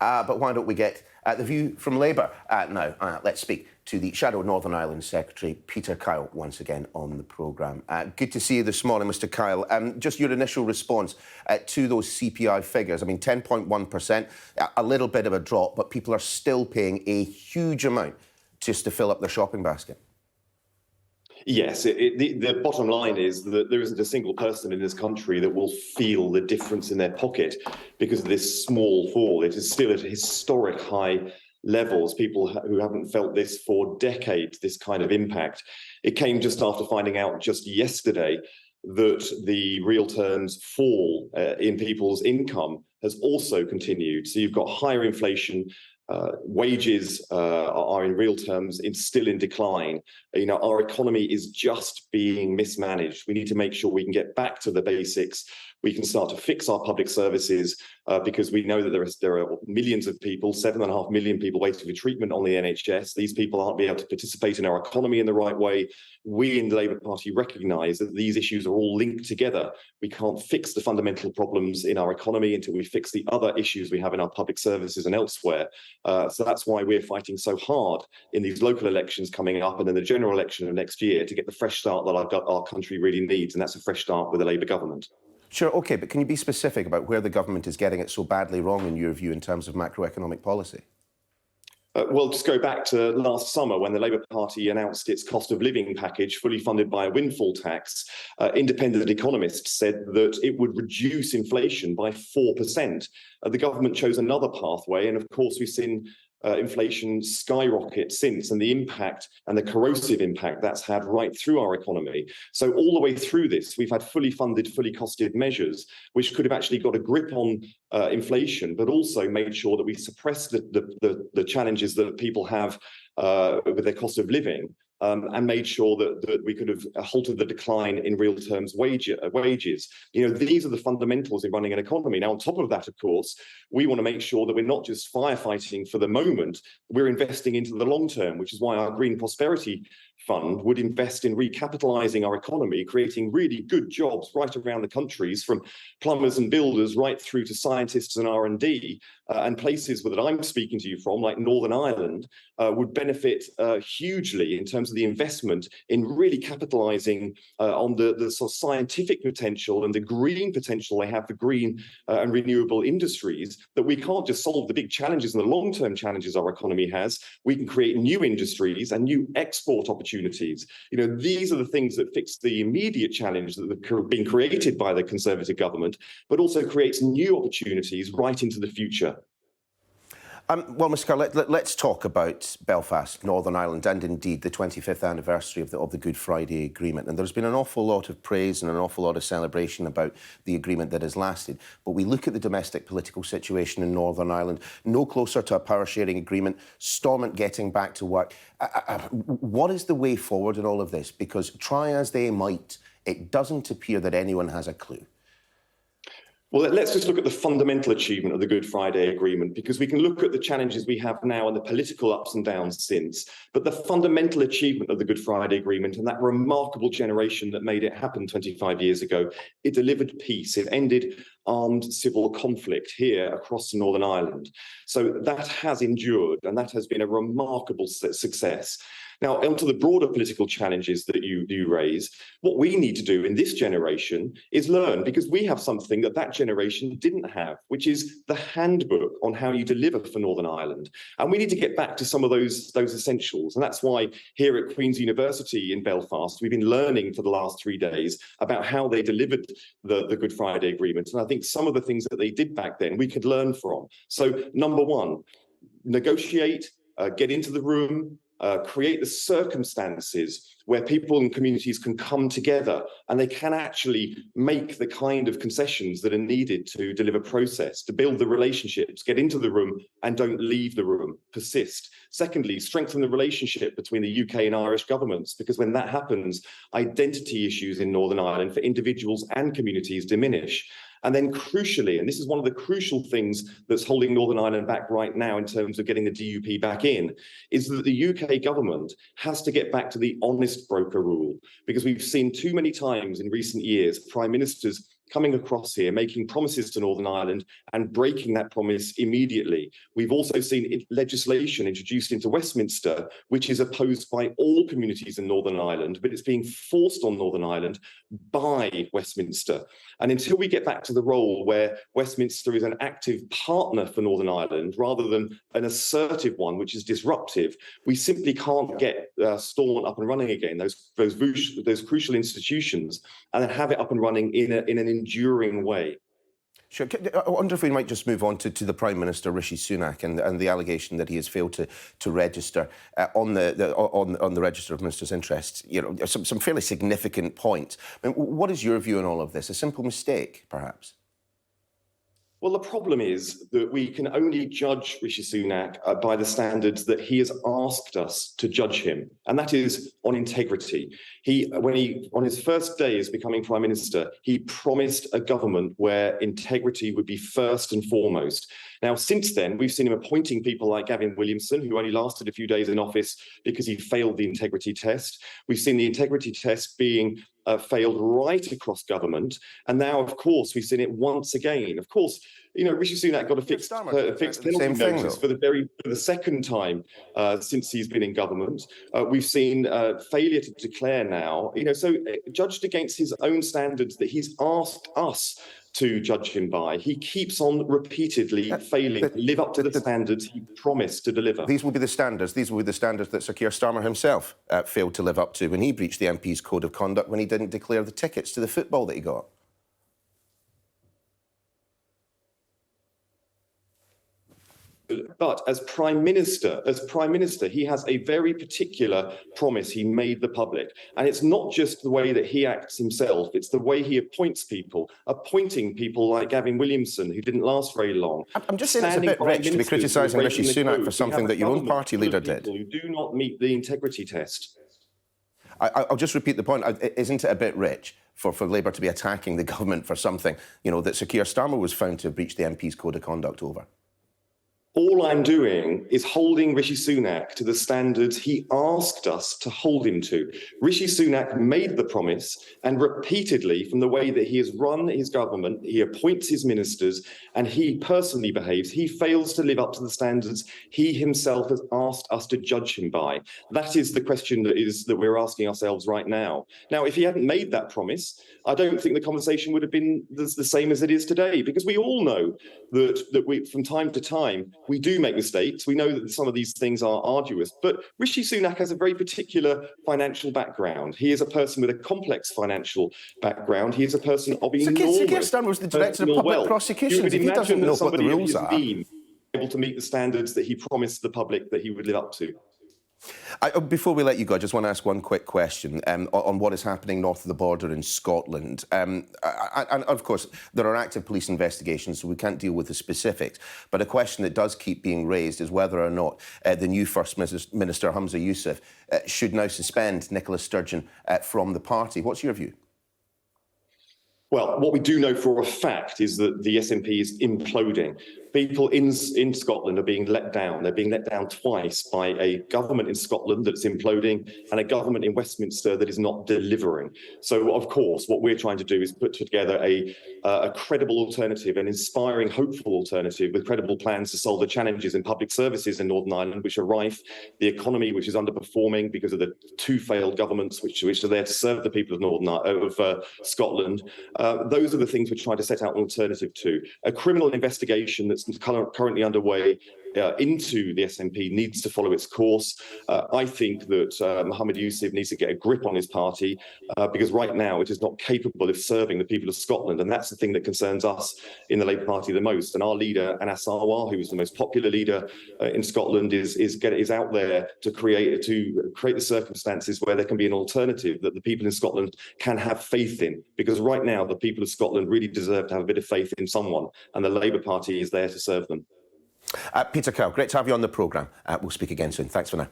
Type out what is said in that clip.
But why don't we get the view from Labour now? Let's speak to the Shadow Northern Ireland Secretary, Peter Kyle, once again on the programme. Good to see you this morning, Mr Kyle. Just your initial response to those CPI figures. I mean, 10.1%, a little bit of a drop, but people are still paying a huge amount just to fill up their shopping basket. Yes, the bottom line is that there isn't a single person in this country that will feel the difference in their pocket because of this small fall. It is still at historic high levels. People who haven't felt this for decades, this kind of impact. It came just after finding out just yesterday that the real terms fall in people's income has also continued. So you've got higher inflation. Wages are in real terms still in decline. Our economy is just being mismanaged. We need to make sure we can get back to the basics. We can start to fix our public services because we know that there are millions of people, 7.5 million people waiting for treatment on the NHS. These people aren't being able to participate in our economy in the right way. We in the Labour Party recognise that these issues are all linked together. We can't fix the fundamental problems in our economy until we fix the other issues we have in our public services and elsewhere. So that's why we're fighting so hard in these local elections coming up and then the general election of next year to get the fresh start that our country really needs, and that's a fresh start with a Labour government. Sure, OK, but can you be specific about where the government is getting it so badly wrong, in your view, in terms of macroeconomic policy? Well, just go back to last summer when the Labour Party announced its cost of living package, fully funded by a windfall tax. Independent economists said that it would reduce inflation by 4%. The government chose another pathway, and of course we've seen inflation skyrocket since, and the impact and the corrosive impact that's had right through our economy. So all the way through this, we've had fully funded, fully costed measures which could have actually got a grip on inflation, but also made sure that we suppress the challenges that people have with their cost of living. And made sure that we could have halted the decline in real terms wages. These are the fundamentals in running an economy. Now, on top of that, of course, we want to make sure that we're not just firefighting for the moment, we're investing into the long term, which is why our Green Prosperity Fund would invest in recapitalising our economy, creating really good jobs right around the countries, from plumbers and builders right through to scientists and R&D, and places that I'm speaking to you from, like Northern Ireland, would benefit hugely in terms of the investment in really capitalising on the sort of scientific potential and the green potential they have for green and renewable industries, that we can't just solve the big challenges and the long-term challenges our economy has. We can create new industries and new export opportunities. These are the things that fix the immediate challenge that have been created by the Conservative government, but also creates new opportunities right into the future. Well, Mr Carr, let's talk about Belfast, Northern Ireland, and indeed the 25th anniversary of the Good Friday Agreement. And there's been an awful lot of praise and an awful lot of celebration about the agreement that has lasted. But we look at the domestic political situation in Northern Ireland, no closer to a power-sharing agreement, Stormont getting back to work. What is the way forward in all of this? Because try as they might, it doesn't appear that anyone has a clue. Well, let's just look at the fundamental achievement of the Good Friday Agreement, because we can look at the challenges we have now and the political ups and downs since. But the fundamental achievement of the Good Friday Agreement and that remarkable generation that made it happen 25 years ago, it delivered peace. It ended armed civil conflict here across Northern Ireland. So that has endured, and that has been a remarkable success. Now, onto the broader political challenges that you raise, what we need to do in this generation is learn, because we have something that generation didn't have, which is the handbook on how you deliver for Northern Ireland. And we need to get back to some of those essentials. And that's why here at Queen's University in Belfast, we've been learning for the last 3 days about how they delivered the Good Friday Agreement. And I think some of the things that they did back then, we could learn from. So, number one, negotiate, get into the room, create the circumstances where people and communities can come together and they can actually make the kind of concessions that are needed to deliver process, to build the relationships, get into the room and don't leave the room, persist. Secondly, strengthen the relationship between the UK and Irish governments, because when that happens, identity issues in Northern Ireland for individuals and communities diminish. And then crucially, and this is one of the crucial things that's holding Northern Ireland back right now in terms of getting the DUP back in, is that the UK government has to get back to the honest broker rule, because we've seen too many times in recent years prime ministers coming across here, making promises to Northern Ireland and breaking that promise immediately. We've also seen legislation introduced into Westminster, which is opposed by all communities in Northern Ireland, but it's being forced on Northern Ireland by Westminster. And until we get back to the role where Westminster is an active partner for Northern Ireland rather than an assertive one, which is disruptive, we simply can't get Stormont up and running again, those crucial institutions, and then have it up and running in an enduring way. Sure. I wonder if we might just move on to the Prime Minister, Rishi Sunak, and the allegation that he has failed to register on the Register of Ministers' Interests. You know, some fairly significant points. I mean, what is your view on all of this? A simple mistake, perhaps? Well, the problem is that we can only judge Rishi Sunak by the standards that he has asked us to judge him, and that is on integrity. On his first day as becoming Prime Minister, he promised a government where integrity would be first and foremost. Now, since then, we've seen him appointing people like Gavin Williamson, who only lasted a few days in office because he failed the integrity test. We've seen the integrity test being failed right across government. And now, of course, we've seen it once again. Of course, you know, Rishi Sunak got a fixed penalty notice for the second time since he's been in government. We've seen failure to declare now, you know, so judged against his own standards that he's asked us to judge him by, he keeps on repeatedly failing to live up to the standards he promised to deliver. These will be the standards. These will be the standards that Sir Keir Starmer himself failed to live up to when he breached the MP's code of conduct when he didn't declare the tickets to the football that he got. But as Prime Minister, he has a very particular promise he made the public. And it's not just the way that he acts himself, it's the way he appoints people, appointing people like Gavin Williamson, who didn't last very long. I'm just saying it's a bit rich to be criticising Rishi Sunak for something that your own party leader did. Who do not meet the integrity test. I'll just repeat the point. Isn't it a bit rich for Labour to be attacking the government for something, you know, that Sir Keir Starmer was found to have breached the MP's code of conduct over? All I'm doing is holding Rishi Sunak to the standards he asked us to hold him to. Rishi Sunak made the promise, and repeatedly, from the way that he has run his government, he appoints his ministers, and he personally behaves, he fails to live up to the standards he himself has asked us to judge him by. That is the question that we're asking ourselves right now. Now, if he hadn't made that promise, I don't think the conversation would have been the same as it is today, because we all know that we, from time to time, we do make mistakes. We know that some of these things are arduous, but Rishi Sunak has a very particular financial background. He is a person with a complex financial background. He is a person of enormous Sir Keir Starmer was the Director of Public Prosecutions. If he doesn't know what the rules are, able to meet the standards that he promised the public that he would live up to. Before we let you go, I just want to ask one quick question on what is happening north of the border in Scotland. And of course, there are active police investigations, so we can't deal with the specifics. But a question that does keep being raised is whether or not the new First Minister, Humza Yousaf, should now suspend Nicola Sturgeon from the party. What's your view? Well, what we do know for a fact is that the SNP is imploding. People in Scotland are being let down. They're being let down twice by a government in Scotland that's imploding and a government in Westminster that is not delivering. So, of course, what we're trying to do is put together a credible alternative, an inspiring, hopeful alternative with credible plans to solve the challenges in public services in Northern Ireland, which are rife, the economy, which is underperforming because of the two failed governments which are there to serve the people of Scotland. Those are the things we're trying to set out an alternative to. A criminal investigation that's currently underway into the SNP needs to follow its course. I think that Mohammed Yousaf needs to get a grip on his party because right now it is not capable of serving the people of Scotland, and that's the thing that concerns us in the Labour Party the most. And our leader, Anas Sarwar, who is the most popular leader in Scotland, is out there to create the circumstances where there can be an alternative that the people in Scotland can have faith in. Because right now the people of Scotland really deserve to have a bit of faith in someone, and the Labour Party is there to serve them. Peter Kyle, great to have you on the programme. We'll speak again soon. Thanks for now.